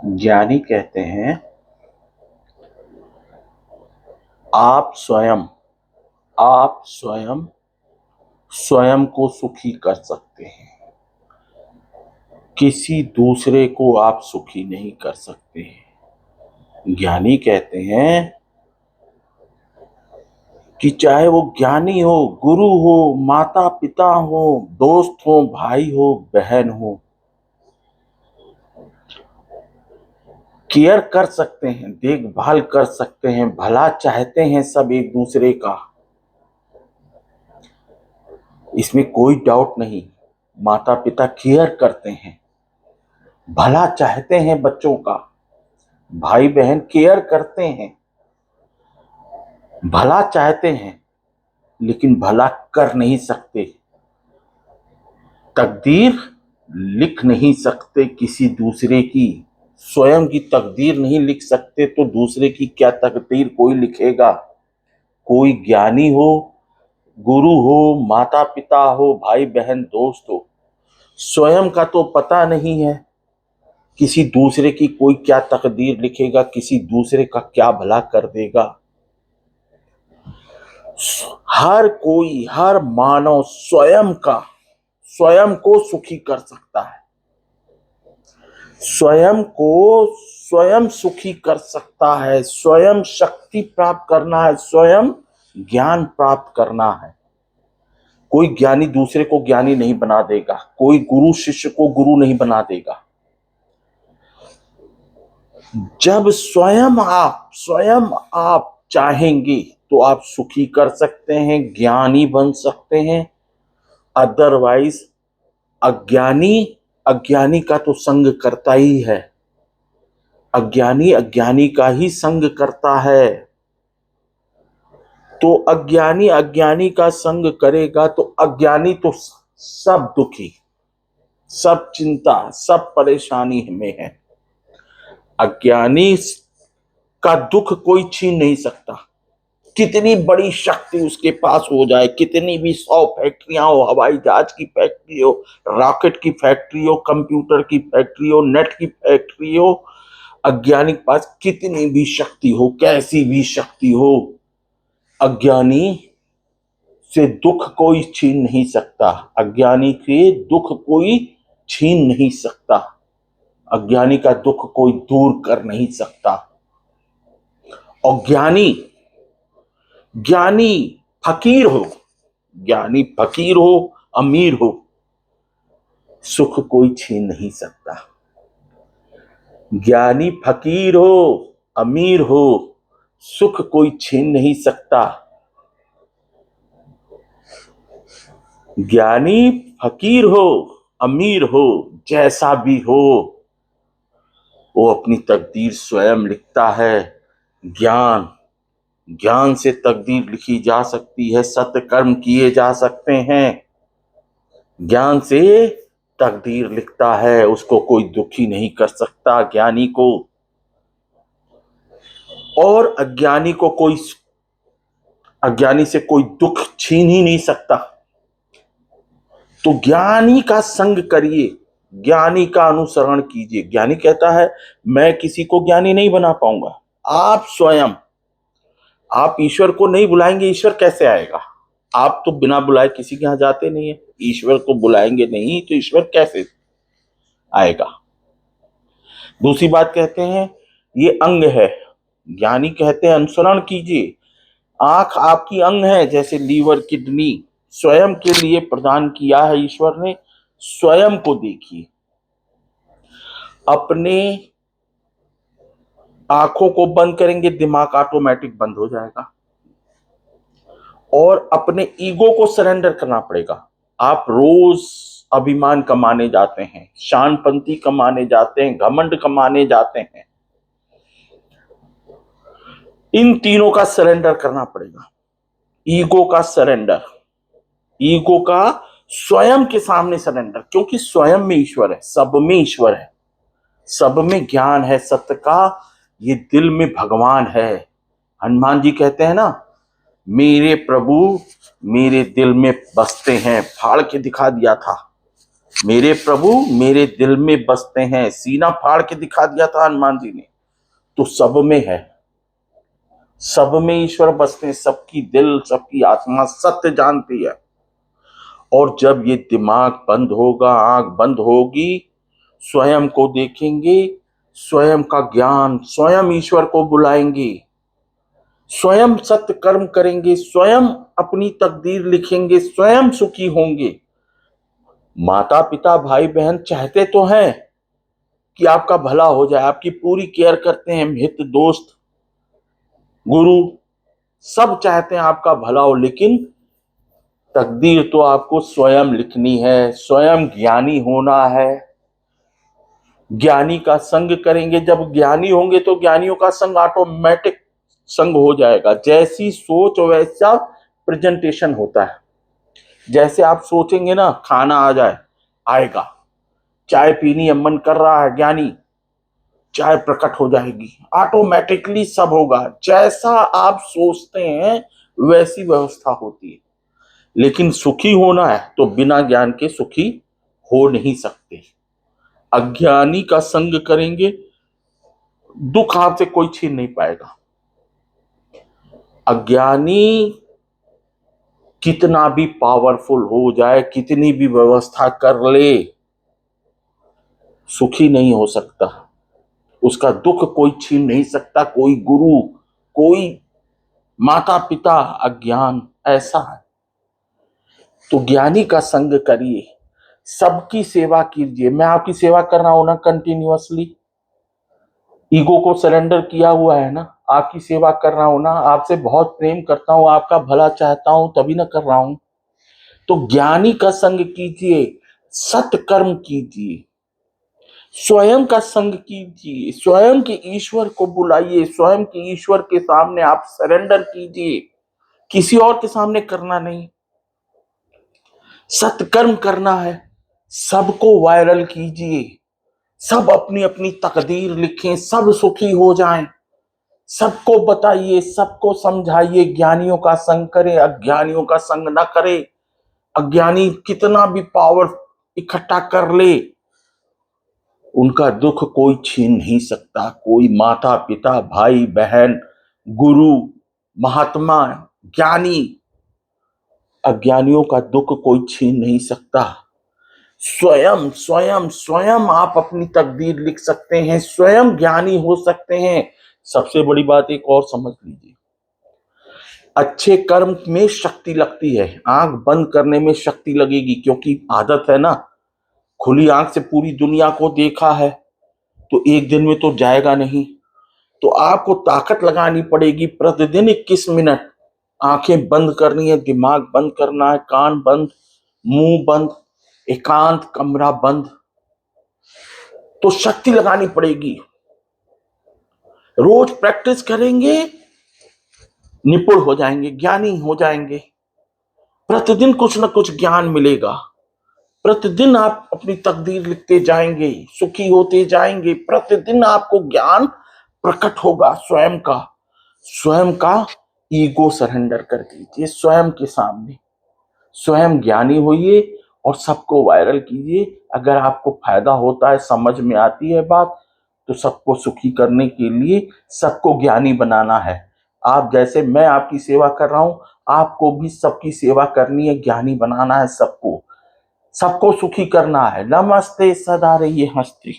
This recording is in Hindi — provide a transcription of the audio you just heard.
ज्ञानी कहते हैं आप स्वयं स्वयं को सुखी कर सकते हैं। किसी दूसरे को आप सुखी नहीं कर सकते हैं। ज्ञानी कहते हैं कि चाहे वो ज्ञानी हो, गुरु हो, माता पिता हो, दोस्त हो, भाई हो, बहन हो, केयर कर सकते हैं, देखभाल कर सकते हैं, भला चाहते हैं सब एक दूसरे का, इसमें कोई डाउट नहीं। माता पिता केयर करते हैं, भला चाहते हैं बच्चों का, भाई बहन केयर करते हैं, भला चाहते हैं, लेकिन भला कर नहीं सकते, तकदीर लिख नहीं सकते किसी दूसरे की। स्वयं की तकदीर नहीं लिख सकते तो दूसरे की क्या तकदीर कोई लिखेगा। कोई ज्ञानी हो, गुरु हो, माता पिता हो, भाई बहन दोस्त हो, स्वयं का तो पता नहीं है किसी दूसरे की कोई क्या तकदीर लिखेगा, किसी दूसरे का क्या भला कर देगा। हर कोई, हर मानव स्वयं को सुखी कर सकता है, स्वयं को स्वयं सुखी कर सकता है, स्वयं शक्ति प्राप्त करना है, स्वयं ज्ञान प्राप्त करना है। कोई ज्ञानी दूसरे को ज्ञानी नहीं बना देगा, कोई गुरु शिष्य को गुरु नहीं बना देगा। जब स्वयं आप चाहेंगे तो आप सुखी कर सकते हैं, ज्ञानी बन सकते हैं। अदरवाइज अज्ञानी का तो संग करता ही है, अज्ञानी का ही संग करता है। तो अज्ञानी का संग करेगा तो अज्ञानी तो सब दुखी, सब चिंता, सब परेशानी में है। अज्ञानी का दुख कोई छीन नहीं सकता। कितनी बड़ी शक्ति उसके पास हो जाए, कितनी भी 100 फैक्ट्रियां हो, हवाई जहाज की फैक्ट्री हो, रॉकेट की फैक्ट्री हो, कंप्यूटर की फैक्ट्री हो, नेट की फैक्ट्री हो, अज्ञानी के पास कितनी भी शक्ति हो, कैसी भी शक्ति हो, अज्ञानी से दुख कोई छीन नहीं सकता। अज्ञानी के दुख कोई छीन नहीं सकता, अज्ञानी का दुख कोई दूर कर नहीं सकता। और ज्ञानी फकीर हो, ज्ञानी फकीर हो, अमीर हो, सुख कोई छीन नहीं सकता। ज्ञानी फकीर हो, अमीर हो, सुख कोई छीन नहीं सकता। ज्ञानी फकीर हो, अमीर हो, जैसा भी हो, वो अपनी तकदीर स्वयं लिखता है। ज्ञान से तकदीर लिखी जा सकती है, सत्कर्म किए जा सकते हैं। ज्ञान से तकदीर लिखता है, उसको कोई दुखी नहीं कर सकता ज्ञानी को, और अज्ञानी से कोई दुख छीन ही नहीं सकता। तो ज्ञानी का संग करिए, ज्ञानी का अनुसरण कीजिए। ज्ञानी कहता है मैं किसी को ज्ञानी नहीं बना पाऊंगा। आप ईश्वर को नहीं बुलाएंगे, ईश्वर कैसे आएगा? आप तो बिना बुलाए किसी के यहां जाते नहीं है, ईश्वर को बुलाएंगे नहीं तो ईश्वर कैसे आएगा? दूसरी बात कहते हैं ये अंग है, ज्ञानी कहते हैं अनुसरण कीजिए। आंख आपकी अंग है, जैसे लीवर, किडनी स्वयं के लिए प्रदान किया है ईश्वर ने, स्वयं को देखिए। अपने आंखों को बंद करेंगे, दिमाग ऑटोमेटिक बंद हो जाएगा। और अपने ईगो को सरेंडर करना पड़ेगा। आप रोज अभिमान कमाने जाते हैं, शानपंती कमाने जाते हैं, घमंड कमाने जाते हैं, इन तीनों का सरेंडर करना पड़ेगा। ईगो का सरेंडर, ईगो का स्वयं के सामने सरेंडर, क्योंकि स्वयं में ईश्वर है, सब में ईश्वर है, सब में ज्ञान है सत्य का, ये दिल में भगवान है। हनुमान जी कहते हैं ना, मेरे प्रभु मेरे दिल में बसते हैं, फाड़ के दिखा दिया था। मेरे प्रभु मेरे दिल में बसते हैं, सीना फाड़ के दिखा दिया था हनुमान जी ने। तो सब में है, सब में ईश्वर बसते हैं, सबकी दिल सबकी आत्मा सत्य जानती है। और जब ये दिमाग बंद होगा, आंख बंद होगी, स्वयं को देखेंगे, स्वयं का ज्ञान, स्वयं ईश्वर को बुलाएंगे, स्वयं सत्य कर्म करेंगे, स्वयं अपनी तकदीर लिखेंगे, स्वयं सुखी होंगे। माता पिता भाई बहन चाहते तो हैं कि आपका भला हो जाए, आपकी पूरी केयर करते हैं, हित दोस्त गुरु सब चाहते हैं आपका भला हो, लेकिन तकदीर तो आपको स्वयं लिखनी है, स्वयं ज्ञानी होना है। ज्ञानी का संग करेंगे, जब ज्ञानी होंगे तो ज्ञानियों का संग ऑटोमेटिक संग हो जाएगा। जैसी सोच वैसा प्रेजेंटेशन होता है। जैसे आप सोचेंगे ना, खाना आ जाए, आएगा। चाय पीनी है, मन कर रहा है, ज्ञानी, चाय प्रकट हो जाएगी, ऑटोमेटिकली सब होगा। जैसा आप सोचते हैं वैसी व्यवस्था होती है। लेकिन सुखी होना है तो बिना ज्ञान के सुखी हो नहीं सकते। अज्ञानी का संग करेंगे, दुख आपसे कोई छीन नहीं पाएगा। अज्ञानी कितना भी पावरफुल हो जाए, कितनी भी व्यवस्था कर ले, सुखी नहीं हो सकता। उसका दुख कोई छीन नहीं सकता, कोई गुरु, कोई माता पिता। अज्ञान ऐसा है। तो ज्ञानी का संग करिए, सबकी सेवा कीजिए। मैं आपकी सेवा कर रहा हूं ना कंटिन्यूअसली, ईगो को सरेंडर किया हुआ है ना, आपकी सेवा कर रहा हूं ना, आपसे बहुत प्रेम करता हूं, आपका भला चाहता हूं, तभी ना कर रहा हूं। तो ज्ञानी का संग कीजिए, सत्कर्म कीजिए, स्वयं का संग कीजिए, स्वयं के ईश्वर को बुलाइए, स्वयं के ईश्वर के सामने आप सरेंडर कीजिए, किसी और के सामने करना नहीं। सत्कर्म करना है, सबको वायरल कीजिए, सब अपनी अपनी तकदीर लिखें, सब सुखी हो जाएं, सबको बताइए, सबको समझाइए। ज्ञानियों का संग करें, अज्ञानियों का संग ना करें। अज्ञानी कितना भी पावर इकट्ठा कर ले, उनका दुख कोई छीन नहीं सकता। कोई माता पिता भाई बहन गुरु महात्मा ज्ञानी, अज्ञानियों का दुख कोई छीन नहीं सकता। स्वयं स्वयं स्वयं आप अपनी तकदीर लिख सकते हैं, स्वयं ज्ञानी हो सकते हैं। सबसे बड़ी बात एक और समझ लीजिए, अच्छे कर्म में शक्ति लगती है, आंख बंद करने में शक्ति लगेगी, क्योंकि आदत है ना। खुली आंख से पूरी दुनिया को देखा है तो एक दिन में तो जाएगा नहीं। तो आपको ताकत लगानी पड़ेगी, प्रतिदिन 21 मिनट आंखें बंद करनी है, दिमाग बंद करना है, कान बंद, मुंह बंद, एकांत कमरा बंद। तो शक्ति लगानी पड़ेगी। रोज प्रैक्टिस करेंगे, निपुण हो जाएंगे, ज्ञानी हो जाएंगे। प्रतिदिन कुछ ना कुछ ज्ञान मिलेगा। प्रतिदिन आप अपनी तकदीर लिखते जाएंगे, सुखी होते जाएंगे। प्रतिदिन आपको ज्ञान प्रकट होगा स्वयं का। स्वयं का ईगो सरेंडर कर दीजिए स्वयं के सामने, स्वयं ज्ञानी होइए और सबको वायरल कीजिए। अगर आपको फायदा होता है, समझ में आती है बात, तो सबको सुखी करने के लिए सबको ज्ञानी बनाना है। आप जैसे मैं आपकी सेवा कर रहा हूं, आपको भी सबकी सेवा करनी है, ज्ञानी बनाना है सबको, सबको सुखी करना है। नमस्ते, सदा रहिए हंसते।